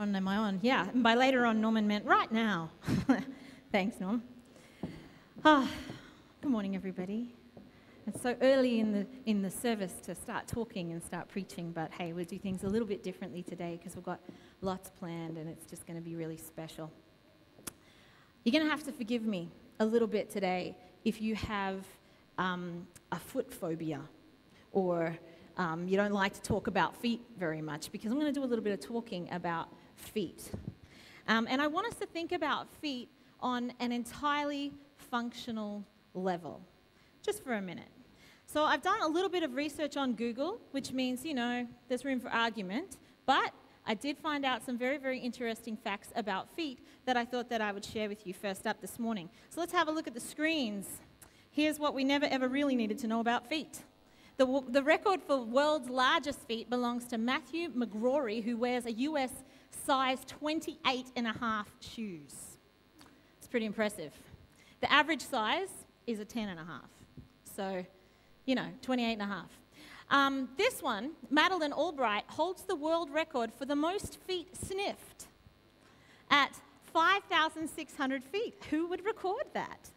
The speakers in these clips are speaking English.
Am I on? Yeah, and by later on, Norman meant right now. Thanks, Norm. Good morning, everybody. It's so early in the service to start talking and start preaching, but hey, we'll do things a little bit differently today because we've got lots planned and it's just going to be really special. You're going to have to forgive me a little bit today if you have a foot phobia or you don't like to talk about feet very much, because I'm going to do a little bit of talking about feet. And I want us to think about feet on an entirely functional level, just for a minute. So I've done a little bit of research on Google, which means, you know, there's room for argument, but I did find out some very, very interesting facts about feet that I thought that I would share with you first up this morning. So let's have a look at the screens. Here's what we never ever really needed to know about feet. The record for world's largest feet belongs to Matthew McGrory, who wears a US size 28.5 shoes. It's pretty impressive. The average size is a 10.5. So, you know, 28.5. This one, Madeline Albright, holds the world record for the most feet sniffed at 5,600 feet. Who would record that?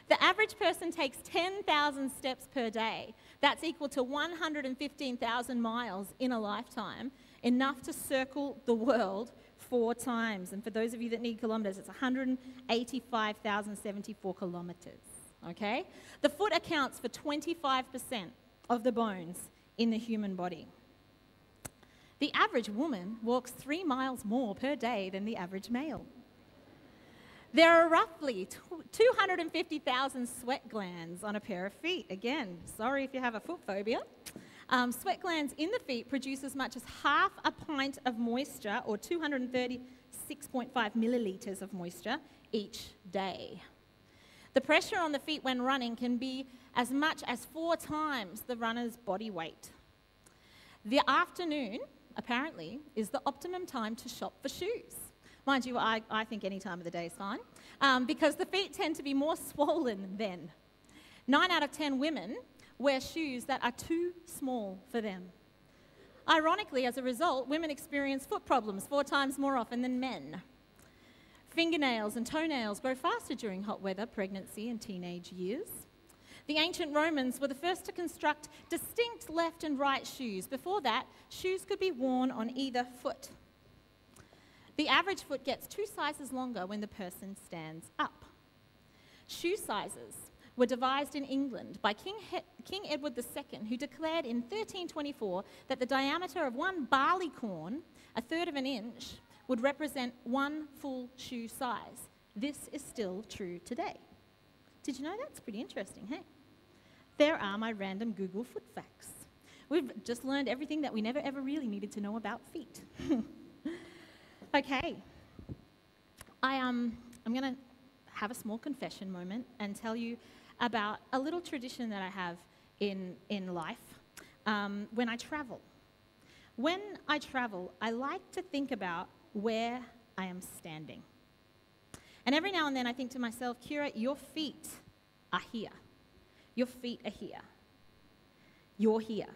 The average person takes 10,000 steps per day. That's equal to 115,000 miles in a lifetime, enough to circle the world 4 times. And for those of you that need kilometers, it's 185,074 kilometers, okay? The foot accounts for 25% of the bones in the human body. The average woman walks 3 miles more per day than the average male. There are roughly 250,000 sweat glands on a pair of feet. Again, sorry if you have a foot phobia. Sweat glands in the feet produce as much as half a pint of moisture, or 236.5 milliliters of moisture, each day. The pressure on the feet when running can be as much as 4 times the runner's body weight. The afternoon, apparently, is the optimum time to shop for shoes. Mind you, I think any time of the day is fine, because the feet tend to be more swollen then. 9 out of 10 women wear shoes that are too small for them. Ironically, as a result, women experience foot problems 4 times more often than men. Fingernails and toenails grow faster during hot weather, pregnancy, and teenage years. The ancient Romans were the first to construct distinct left and right shoes. Before that, shoes could be worn on either foot. The average foot gets 2 sizes longer when the person stands up. Shoe sizes were devised in England by King Edward II, who declared in 1324 that the diameter of 1 barley corn, 1/3 of an inch, would represent 1 full shoe size. This is still true today. Did you know that's pretty interesting, hey? There are my random Google foot facts. We've just learned everything that we never ever really needed to know about feet. Okay, I'm going to have a small confession moment and tell you about a little tradition that I have in life when I travel. When I travel, I like to think about where I am standing. And every now and then I think to myself, Keira, your feet are here. Your feet are here. You're here.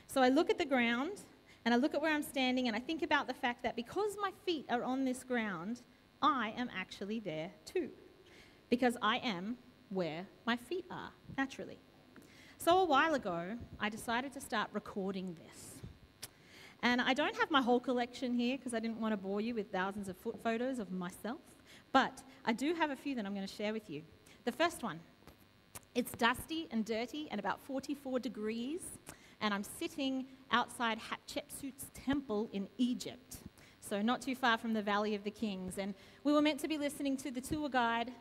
So I look at the ground, and I look at where I'm standing, and I think about the fact that because my feet are on this ground, I am actually there too. Because I am where my feet are, naturally. So a while ago, I decided to start recording this. And I don't have my whole collection here because I didn't want to bore you with thousands of foot photos of myself. But I do have a few that I'm going to share with you. The first one, it's dusty and dirty and about 44 degrees. And I'm sitting outside Hatshepsut's temple in Egypt, so not too far from the Valley of the Kings. And we were meant to be listening to the tour guide.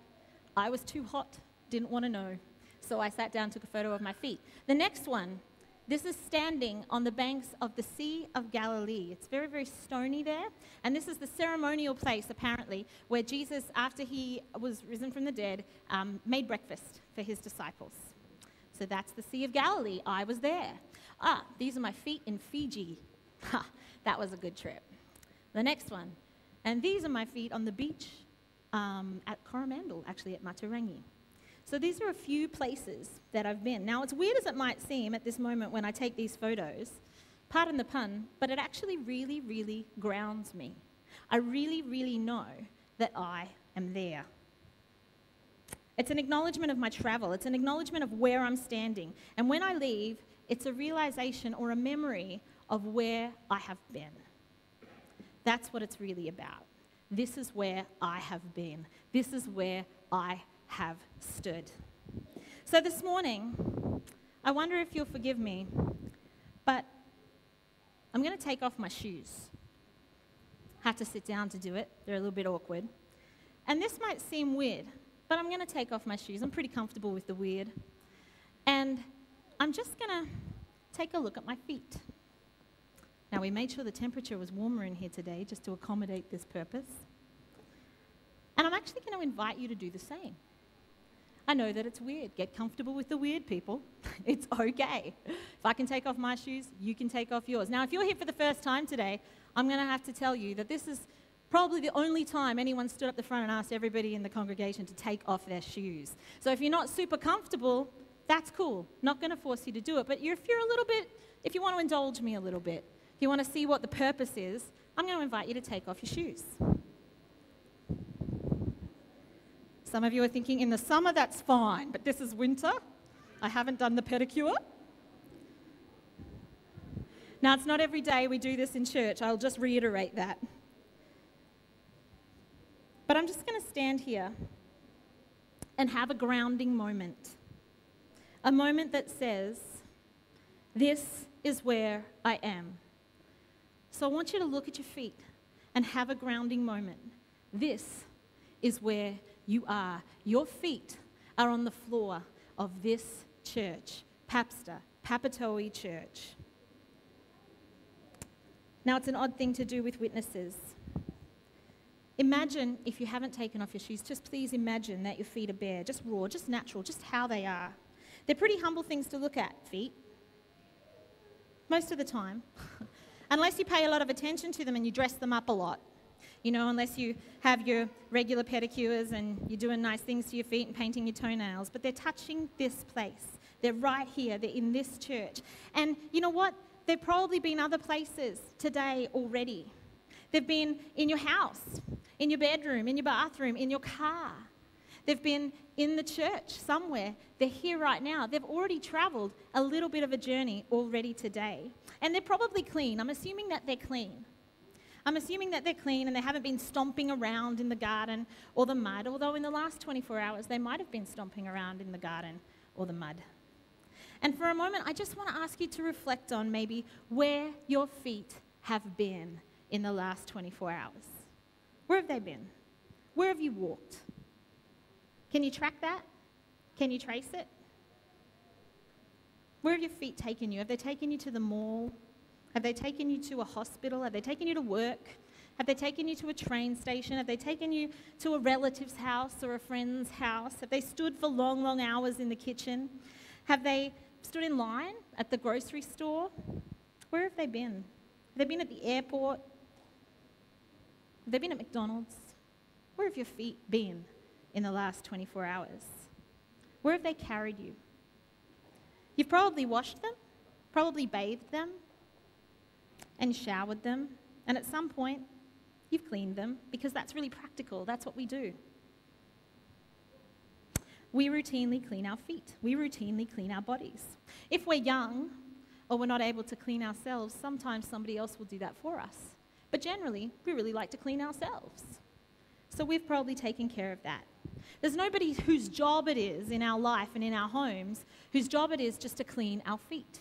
I was too hot, didn't want to know, so I sat down, took a photo of my feet. The next one, this is standing on the banks of the Sea of Galilee. It's very, very stony there, and this is the ceremonial place, apparently, where Jesus, after he was risen from the dead, made breakfast for his disciples. So that's the Sea of Galilee. I was there. These are my feet in Fiji. Ha, that was a good trip. The next one. And these are my feet on the beach at Coromandel, actually at Matarangi. So these are a few places that I've been. Now, as weird as it might seem at this moment when I take these photos, pardon the pun, but it actually really, really grounds me. I really, really know that I am there. It's an acknowledgement of my travel. It's an acknowledgement of where I'm standing. And when I leave, it's a realization or a memory of where I have been. That's what it's really about. This is where I have been. This is where I have stood. So this morning, I wonder if you'll forgive me, but I'm going to take off my shoes. I have to sit down to do it. They're a little bit awkward. And this might seem weird, but I'm going to take off my shoes. I'm pretty comfortable with the weird. And I'm just going to take a look at my feet. Now, we made sure the temperature was warmer in here today just to accommodate this purpose. And I'm actually going to invite you to do the same. I know that it's weird. Get comfortable with the weird, people. It's okay. If I can take off my shoes, you can take off yours. Now, if you're here for the first time today, I'm going to have to tell you that this is probably the only time anyone stood up the front and asked everybody in the congregation to take off their shoes. So if you're not super comfortable, that's cool. Not going to force you to do it. But if you're a little bit, if you want to indulge me a little bit, if you want to see what the purpose is, I'm going to invite you to take off your shoes. Some of you are thinking, in the summer, that's fine, but this is winter. I haven't done the pedicure. Now, it's not every day we do this in church. I'll just reiterate that. But I'm just going to stand here and have a grounding moment. A moment that says, this is where I am. So I want you to look at your feet and have a grounding moment. This is where you are. Your feet are on the floor of this church, Papatoe Church. Now, it's an odd thing to do with witnesses. Imagine, if you haven't taken off your shoes, just please imagine that your feet are bare, just raw, just natural, just how they are. They're pretty humble things to look at, feet, most of the time, unless you pay a lot of attention to them and you dress them up a lot. You know, unless you have your regular pedicures and you're doing nice things to your feet and painting your toenails. But they're touching this place. They're right here. They're in this church. And you know what? They've probably been other places today already. They've been in your house, in your bedroom, in your bathroom, in your car. They've been in the church somewhere. They're here right now. They've already traveled a little bit of a journey already today. And they're probably clean. I'm assuming that they're clean. I'm assuming that they're clean and they haven't been stomping around in the garden or the mud, although in the last 24 hours they might have been stomping around in the garden or the mud. And for a moment, I just want to ask you to reflect on maybe where your feet have been in the last 24 hours. Where have they been? Where have you walked? Can you track that? Can you trace it? Where have your feet taken you? Have they taken you to the mall? Have they taken you to a hospital? Have they taken you to work? Have they taken you to a train station? Have they taken you to a relative's house or a friend's house? Have they stood for long, long hours in the kitchen? Have they stood in line at the grocery store? Where have they been? Have they been at the airport? Have they been at McDonald's? Where have your feet been in the last 24 hours? Where have they carried you? You've probably washed them, probably bathed them, and showered them, and at some point, you've cleaned them, because that's really practical. That's what we do. We routinely clean our feet. We routinely clean our bodies. If we're young, or we're not able to clean ourselves, sometimes somebody else will do that for us. But generally, we really like to clean ourselves. So we've probably taken care of that. There's nobody whose job it is in our life and in our homes, whose job it is just to clean our feet.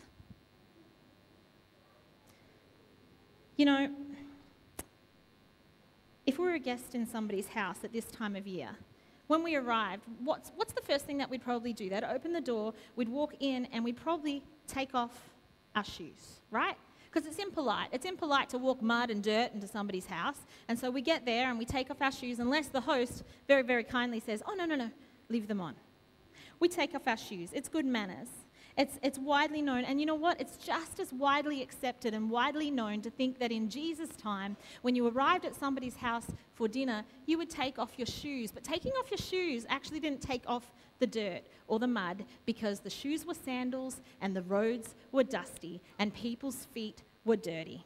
You know, if we were a guest in somebody's house at this time of year, when we arrived, what's the first thing that we'd probably do? They'd open the door, we'd walk in, and we'd probably take off our shoes, right? Because it's impolite. It's impolite to walk mud and dirt into somebody's house. And so we get there and we take off our shoes unless the host very, very kindly says, oh, no, leave them on. We take off our shoes. It's good manners. It's widely known, and you know what? It's just as widely accepted and widely known to think that in Jesus' time, when you arrived at somebody's house for dinner, you would take off your shoes. But taking off your shoes actually didn't take off the dirt or the mud, because the shoes were sandals and the roads were dusty and people's feet were dirty.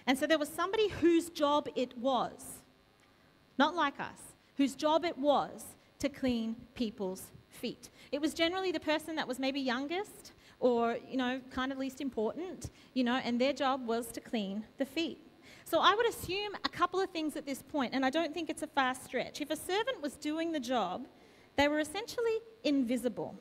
And so there was somebody whose job it was, not like us, whose job it was to clean people's feet. It was generally the person that was maybe youngest or, kind of least important, and their job was to clean the feet. So I would assume a couple of things at this point, and I don't think it's a far stretch. If a servant was doing the job, they were essentially invisible.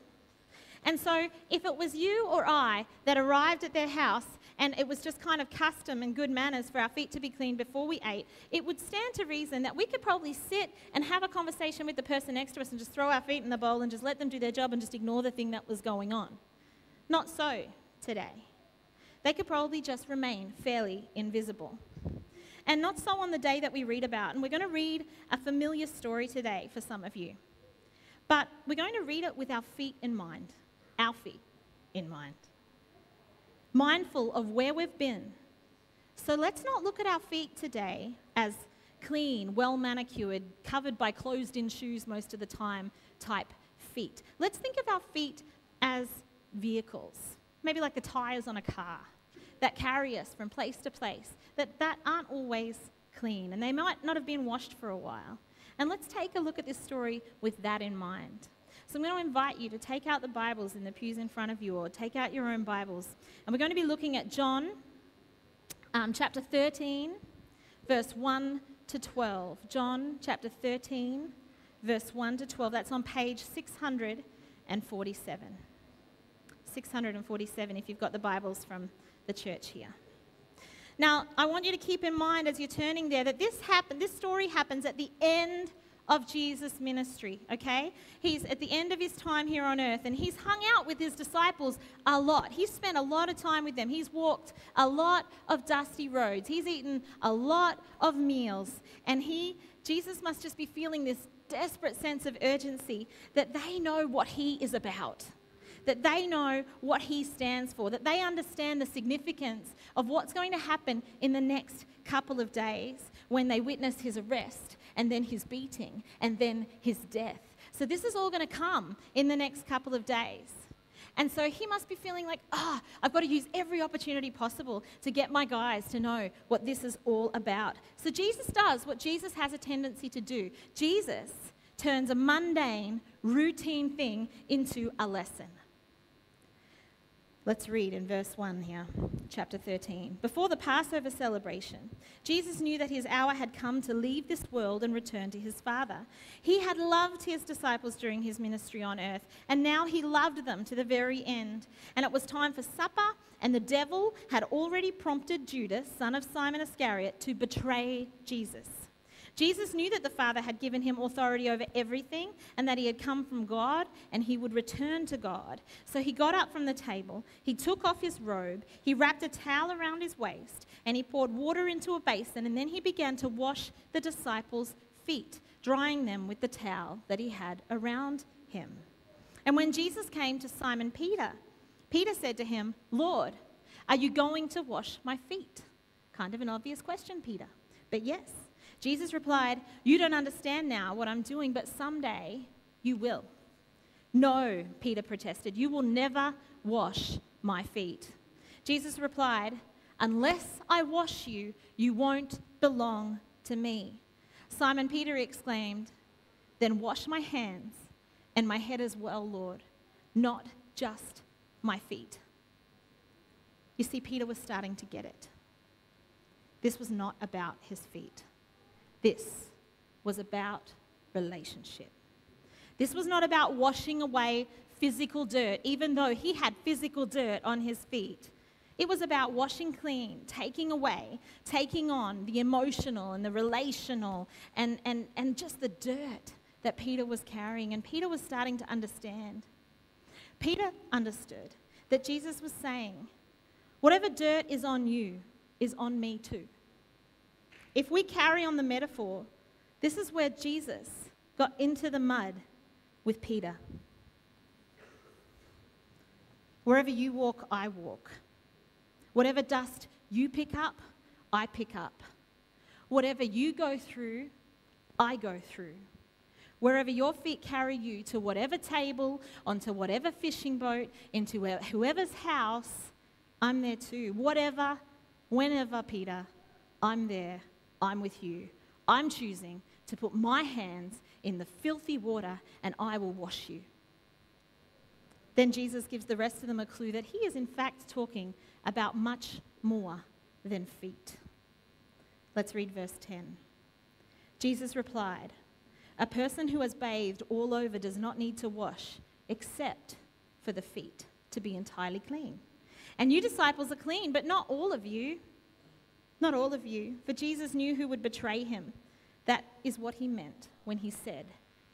And so if it was you or I that arrived at their house and it was just kind of custom and good manners for our feet to be cleaned before we ate, it would stand to reason that we could probably sit and have a conversation with the person next to us and just throw our feet in the bowl and just let them do their job and just ignore the thing that was going on. Not so today. They could probably just remain fairly invisible. And not so on the day that we read about. And we're going to read a familiar story today for some of you. But we're going to read it with our feet in mind. Our feet in mind. Mindful of where we've been. So let's not look at our feet today as clean, well manicured, covered by closed-in shoes most of the time type feet. Let's think of our feet as vehicles, maybe like the tires on a car that carry us from place to place, that aren't always clean, and they might not have been washed for a while. And let's take a look at this story with that in mind. So I'm going to invite you to take out the Bibles in the pews in front of you, or take out your own Bibles. And we're going to be looking at John chapter 13, verse 1 to 12. John chapter 13, verse 1 to 12. That's on page 647. 647 if you've got the Bibles from the church here. Now, I want you to keep in mind as you're turning there that this story happens at the end of Jesus' ministry, okay? He's at the end of his time here on earth, and he's hung out with his disciples a lot. He's spent a lot of time with them. He's walked a lot of dusty roads. He's eaten a lot of meals, and Jesus must just be feeling this desperate sense of urgency that they know what he is about, that they know what he stands for, that they understand the significance of what's going to happen in the next couple of days when they witness his arrest and then his beating and then his death. So this is all going to come in the next couple of days. And so he must be feeling like, I've got to use every opportunity possible to get my guys to know what this is all about. So Jesus does what Jesus has a tendency to do. Jesus turns a mundane, routine thing into a lesson. Let's read in verse 1 here, chapter 13. Before the Passover celebration, Jesus knew that his hour had come to leave this world and return to his Father. He had loved his disciples during his ministry on earth, and now he loved them to the very end. And it was time for supper, and the devil had already prompted Judas, son of Simon Iscariot, to betray Jesus. Jesus knew that the Father had given him authority over everything and that he had come from God and he would return to God. So he got up from the table, he took off his robe, he wrapped a towel around his waist, and he poured water into a basin, and then he began to wash the disciples' feet, drying them with the towel that he had around him. And when Jesus came to Simon Peter, Peter said to him, "Lord, are you going to wash my feet?" Kind of an obvious question, Peter, but yes. Jesus replied, "You don't understand now what I'm doing, but someday you will." "No," Peter protested, "you will never wash my feet." Jesus replied, "Unless I wash you, you won't belong to me." Simon Peter exclaimed, "Then wash my hands and my head as well, Lord, not just my feet." You see, Peter was starting to get it. This was not about his feet. This was about relationship. This was not about washing away physical dirt, even though he had physical dirt on his feet. It was about washing clean, taking away, taking on the emotional and the relational and just the dirt that Peter was carrying. And Peter was starting to understand. Peter understood that Jesus was saying, whatever dirt is on you is on me too. If we carry on the metaphor, this is where Jesus got into the mud with Peter. Wherever you walk, I walk. Whatever dust you pick up, I pick up. Whatever you go through, I go through. Wherever your feet carry you to whatever table, onto whatever fishing boat, into whoever's house, I'm there too. Whatever, whenever, Peter, I'm there. I'm with you. I'm choosing to put my hands in the filthy water and I will wash you. Then Jesus gives the rest of them a clue that he is in fact talking about much more than feet. Let's read verse 10. Jesus replied, "A person who has bathed all over does not need to wash except for the feet to be entirely clean. And you disciples are clean, but not all of you. Not all of you." For Jesus knew who would betray him. That is what he meant when he said,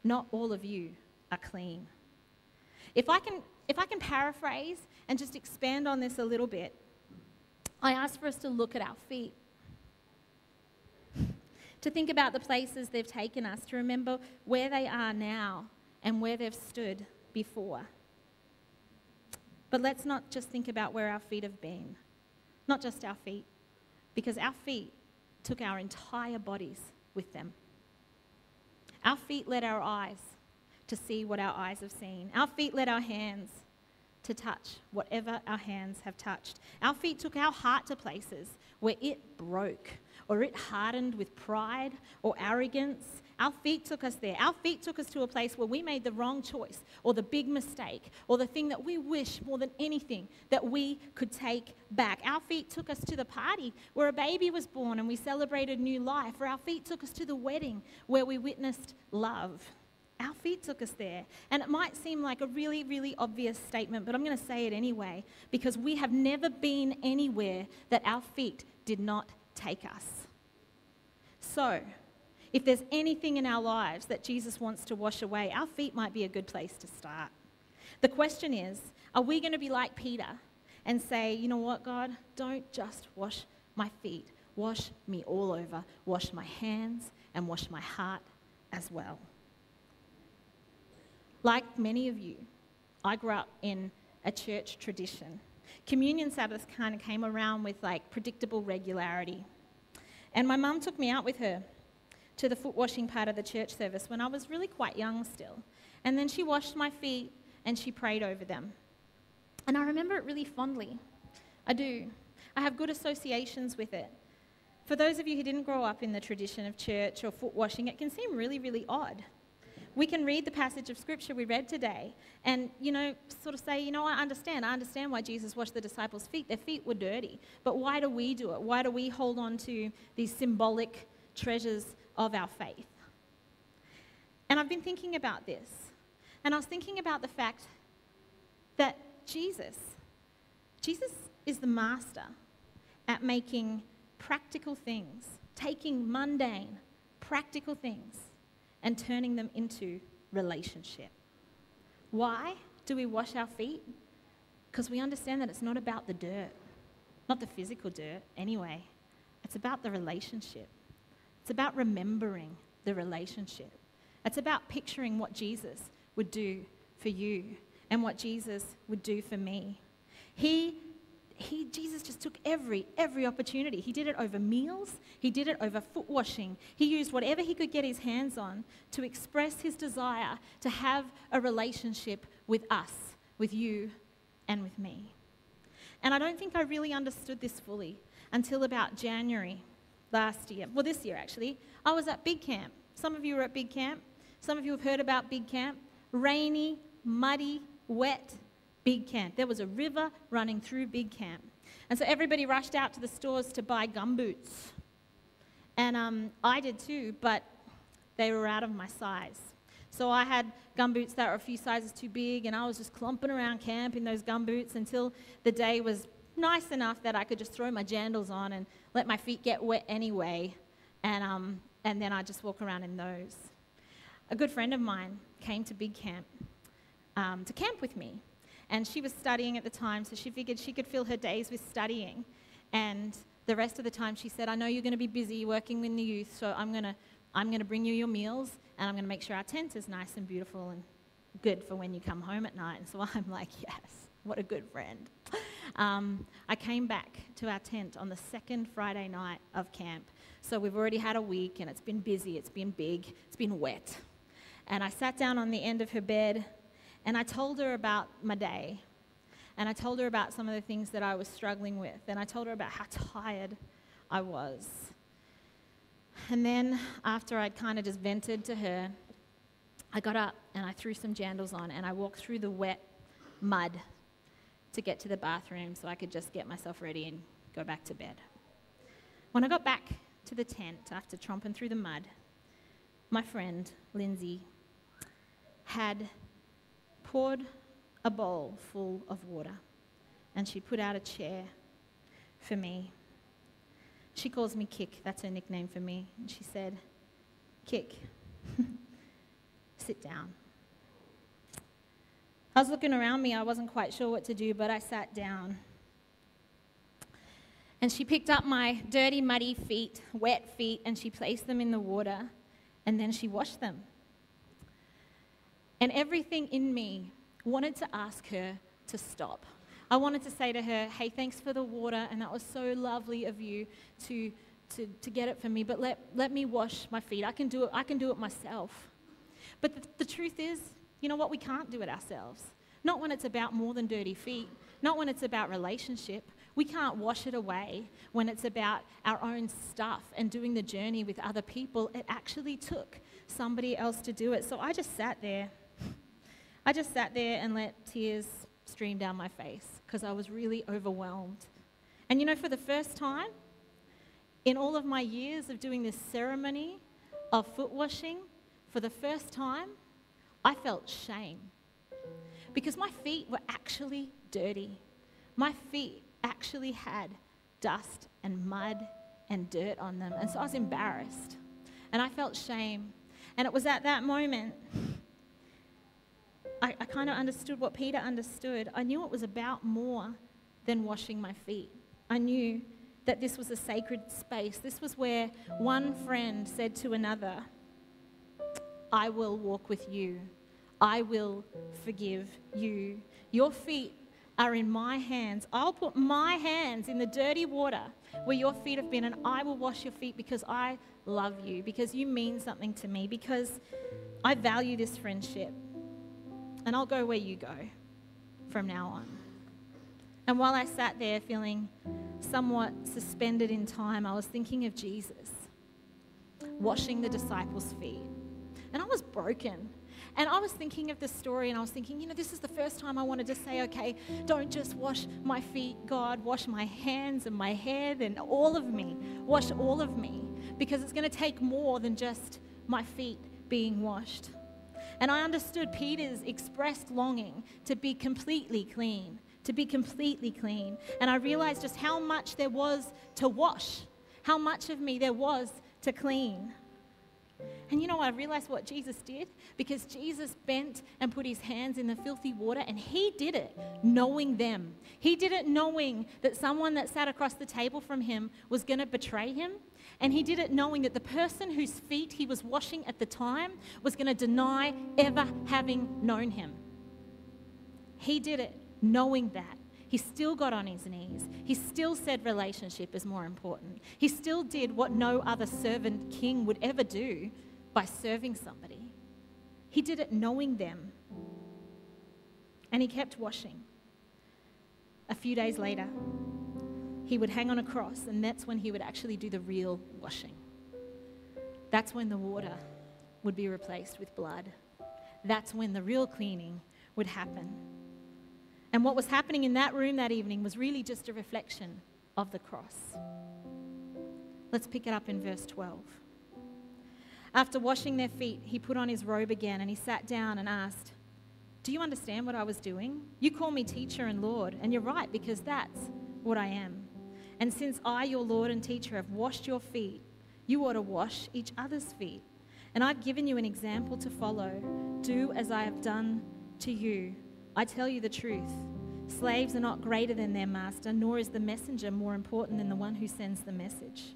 "Not all of you are clean." If I can paraphrase and just expand on this a little bit, I ask for us to look at our feet, to think about the places they've taken us, to remember where they are now and where they've stood before. But let's not just think about where our feet have been, not just our feet, because our feet took our entire bodies with them. Our feet led our eyes to see what our eyes have seen. Our feet led our hands to touch whatever our hands have touched. Our feet took our heart to places where it broke or it hardened with pride or arrogance. Our feet took us there. Our feet took us to a place where we made the wrong choice or the big mistake or the thing that we wish more than anything that we could take back. Our feet took us to the party where a baby was born and we celebrated new life, or our feet took us to the wedding where we witnessed love. Our feet took us there. And it might seem like a really, really obvious statement, but I'm going to say it anyway, because we have never been anywhere that our feet did not take us. So, if there's anything in our lives that Jesus wants to wash away, our feet might be a good place to start. The question is, are we going to be like Peter and say, "You know what, God, don't just wash my feet. Wash me all over. Wash my hands and wash my heart as well." Like many of you, I grew up in a church tradition. Communion Sabbath kind of came around with like predictable regularity. And my mum took me out with her to the foot washing part of the church service when I was really quite young still. And then she washed my feet and she prayed over them. And I remember it really fondly. I do. I have good associations with it. For those of you who didn't grow up in the tradition of church or foot washing, it can seem really, really odd. We can read the passage of scripture we read today and, sort of say, I understand why Jesus washed the disciples' feet. Their feet were dirty. But why do we do it? Why do we hold on to these symbolic treasures of our faith? And I've been thinking about this. And I was thinking about the fact that Jesus is the master at making practical things, taking mundane, practical things, and turning them into relationship. Why do we wash our feet? Because we understand that it's not about the dirt, not the physical dirt anyway. It's about the relationship. It's about remembering the relationship. It's about picturing what Jesus would do for you and what Jesus would do for me. Jesus just took every opportunity. He did it over meals. He did it over foot washing. He used whatever he could get his hands on to express his desire to have a relationship with us, with you, and with me. And I don't think I really understood this fully until about January last year. Well, this year actually. I was at Big Camp. Some of you were at Big Camp. Some of you have heard about Big Camp. Rainy, muddy, wet Big Camp. There was a river running through Big Camp. And so everybody rushed out to the stores to buy gumboots. And I did too, but they were out of my size. So I had gumboots that were a few sizes too big, and I was just clumping around camp in those gumboots until the day was nice enough that I could just throw my jandals on and let my feet get wet anyway, and then I'd just walk around in those. A good friend of mine came to Big Camp to camp with me. And she was studying at the time, so she figured she could fill her days with studying. And the rest of the time she said, "I know you're going to be busy working with the youth, so I'm going to bring you your meals, and I'm going to make sure our tent is nice and beautiful and good for when you come home at night." And so I'm like, yes, what a good friend. I came back to our tent on the second Friday night of camp. So we've already had a week, and it's been busy, it's been big, it's been wet. And I sat down on the end of her bed, and I told her about my day. and I told her about some of the things that I was struggling with, and I told her about how tired I was. And then after I'd kind of just vented to her, I got up and I threw some jandals on and I walked through the wet mud to get to the bathroom so I could just get myself ready and go back to bed. When I got back to the tent after tromping through the mud, my friend, Lindsay, had poured a bowl full of water and she put out a chair for me. She calls me Kick, that's her nickname for me. And she said, "Kick, sit down." I was looking around me, I wasn't quite sure what to do, but I sat down. And she picked up my dirty, muddy feet, wet feet, and she placed them in the water, and then she washed them. And everything in me wanted to ask her to stop. I wanted to say to her, "Hey, thanks for the water, and that was so lovely of you to get it for me, but let me wash my feet. I can do it myself." But the truth is, you know what? We can't do it ourselves. Not when it's about more than dirty feet. Not when it's about relationship. We can't wash it away when it's about our own stuff and doing the journey with other people. It actually took somebody else to do it. So I just sat there. And let tears stream down my face because I was really overwhelmed. And you know, for the first time in all of my years of doing this ceremony of foot washing, for the first time, I felt shame because my feet were actually dirty. My feet actually had dust and mud and dirt on them. And so I was embarrassed and I felt shame. And it was at that moment I kind of understood what Peter understood. I knew it was about more than washing my feet. I knew that this was a sacred space. This was where one friend said to another, "I will walk with you. I will forgive you. Your feet are in my hands. I'll put my hands in the dirty water where your feet have been, and I will wash your feet because I love you, because you mean something to me, because I value this friendship. And I'll go where you go from now on." And while I sat there feeling somewhat suspended in time, I was thinking of Jesus washing the disciples' feet. And I was broken. And I was thinking of the story and I was thinking, you know, this is the first time I wanted to say, okay, don't just wash my feet, God, wash my hands and my head and all of me. Wash all of me, because it's going to take more than just my feet being washed. And I understood Peter's expressed longing to be completely clean, And I realized just how much there was to wash, how much of me there was to clean. And you know, I realized what Jesus did, because Jesus bent and put his hands in the filthy water, and he did it knowing them. He did it knowing that someone that sat across the table from him was going to betray him. And he did it knowing that the person whose feet he was washing at the time was going to deny ever having known him. He did it knowing that. He still got on his knees. He still said relationship is more important. He still did what no other servant king would ever do by serving somebody. He did it knowing them. And he kept washing. A few days later, he would hang on a cross, and that's when he would actually do the real washing. That's when the water would be replaced with blood. That's when the real cleaning would happen. And what was happening in that room that evening was really just a reflection of the cross. Let's pick it up in verse 12. After washing their feet, he put on his robe again and he sat down and asked, "Do you understand what I was doing? You call me teacher and Lord, and you're right, because that's what I am. And since I, your Lord and teacher, have washed your feet, you ought to wash each other's feet. And I've given you an example to follow. Do as I have done to you. I tell you the truth. Slaves are not greater than their master, nor is the messenger more important than the one who sends the message.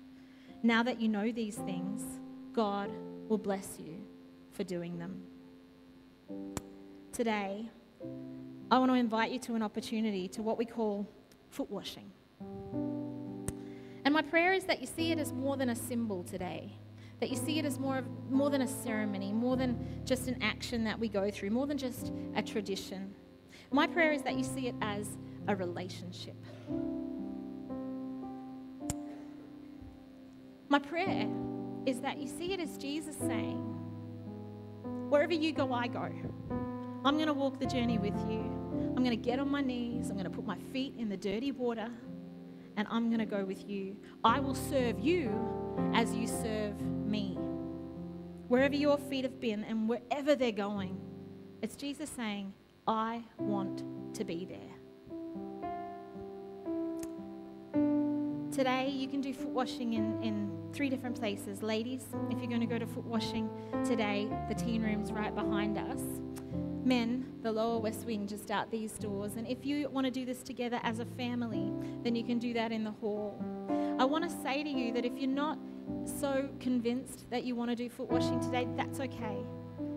Now that you know these things, God will bless you for doing them." Today, I want to invite you to an opportunity to what we call foot washing. And my prayer is that you see it as more than a symbol today, that you see it as more than a ceremony, more than just an action that we go through, more than just a tradition. My prayer is that you see it as a relationship. My prayer is that you see it as Jesus saying, wherever you go, I go. I'm going to walk the journey with you. I'm going to get on my knees. I'm going to put my feet in the dirty water, and I'm going to go with you. I will serve you as you serve me. Wherever your feet have been and wherever they're going, it's Jesus saying, I want to be there. Today, you can do foot washing in 3 different places. Ladies, if you're going to go to foot washing today, the teen room's right behind us. Men, the lower west wing, just out these doors. And if you want to do this together as a family, then you can do that in the hall. I want to say to you that if you're not so convinced that you want to do foot washing today, that's okay.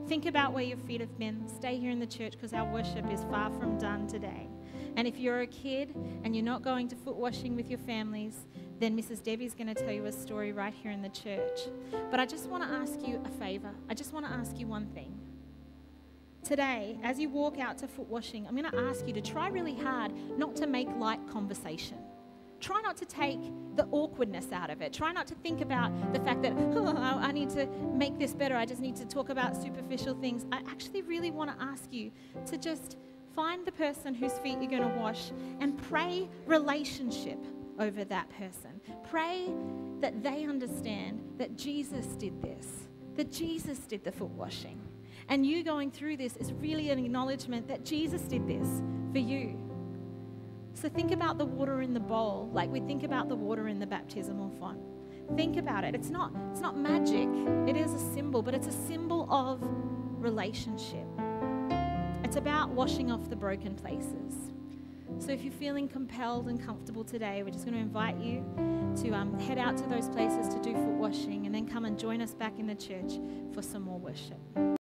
Think about where your feet have been. Stay here in the church because our worship is far from done today. And if you're a kid and you're not going to foot washing with your families, then Mrs. Debbie's going to tell you a story right here in the church. But I just want to ask you a favor. I just want to ask you one thing. Today, as you walk out to foot washing, I'm going to ask you to try really hard not to make light conversation. Try not to take the awkwardness out of it. Try not to think about the fact that, I need to make this better. I just need to talk about superficial things. I actually really want to ask you to just find the person whose feet you're going to wash and pray relationship over that person. Pray that they understand that Jesus did this, that Jesus did the foot washing. And you going through this is really an acknowledgement that Jesus did this for you. So think about the water in the bowl like we think about the water in the baptismal font. Think about it. It's not magic. It is a symbol, but it's a symbol of relationship. It's about washing off the broken places. So if you're feeling compelled and comfortable today, we're just going to invite you to head out to those places to do foot washing and then come and join us back in the church for some more worship.